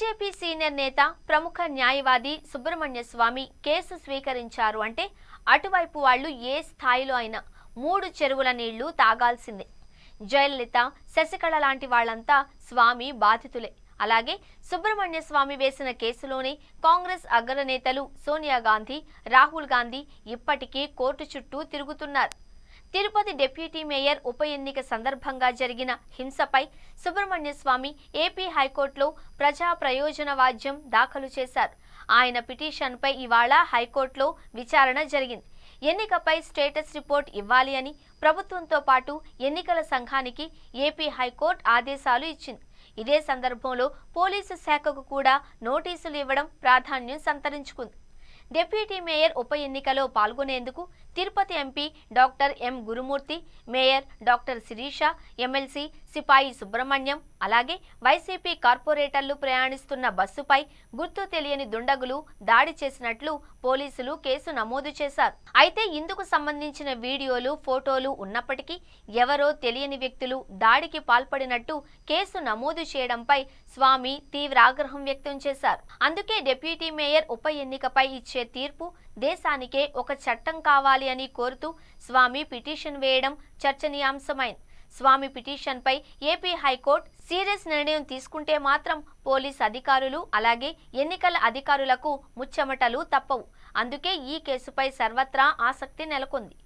BJP senior నేత ప్రముఖ న్యాయవాది సుబ్రహ్మణ్య స్వామి కేసు స్వీకరించారు అంటే అటువైపు వాళ్ళు ఏ స్థాయిలో అయినా 3 చెరువుల నీళ్లు తాగాల్సిందే. జయలలిత, శశికళ లాంటి వాళ్ళంతా స్వామి బాధితులే. అలాగే సుబ్రహ్మణ్య స్వామి వేసిన కేసులోనే కాంగ్రెస్ అగ్రనేతలు సోనియా గాంధీ, రాహుల్ గాంధీ ఇప్పటికీ కోర్టు చుట్టూ తిరుగుతున్నారు. తిరుపతి డిప్యూటీ మేయర్ ఉప ఎన్నిక సందర్భంగా జరిగిన హింసపై సుబ్రహ్మణ్య స్వామి ఏపీ హైకోర్టులో ప్రజా ప్రయోజన వాద్యం దాఖలు చేశారు. ఆయన పిటిషన్పై ఇవాళ హైకోర్టులో విచారణ జరిగింది. ఎన్నికపై స్టేటస్ రిపోర్ట్ ఇవ్వాలి అని ప్రభుత్వంతో పాటు ఎన్నికల సంఘానికి ఏపీ హైకోర్టు ఆదేశాలు ఇచ్చింది. ఇదే సందర్భంలో పోలీసు శాఖకు కూడా నోటీసులు ఇవ్వడం ప్రాధాన్యం సంతరించుకుంది. డిప్యూటీ మేయర్ ఉప ఎన్నికలో పాల్గొనేందుకు Tirupati MP doctor M Gurumurthy, mayor doctor Sirisha, MLC Sipayi Subrahmanyam, అలాగే వైసీపీ కార్పొరేటర్లు ప్రయాణిస్తున్న బస్సుపై గుర్తు తెలియని దుండగులు దాడి చేసినట్లు పోలీసులు కేసు నమోదు చేశారు. అయితే ఇందుకు సంబంధించిన వీడియోలు, ఫోటోలు ఉన్నప్పటికీ ఎవరో తెలియని వ్యక్తులు దాడికి పాల్పడినట్టు కేసు నమోదు చేయడంపై స్వామి తీవ్ర ఆగ్రహం వ్యక్తం చేశారు. అందుకే డిప్యూటీ మేయర్ ఉప ఎన్నికపై ఇచ్చే తీర్పు దేశానికే ఒక చట్టం కావాలి అని కోరుతూ స్వామి పిటిషన్ వేయడం చర్చనీయాంశమైంది. స్వామి పిటిషన్పై ఏపీ హైకోర్టు సీరియస్ నిర్ణయం తీసుకుంటే మాత్రం పోలీస్ అధికారులు అలాగే ఎన్నికల అధికారులకు ముచ్చెమటలు తప్పవు. అందుకే ఈ కేసుపై సర్వత్రా ఆసక్తి నెలకొంది.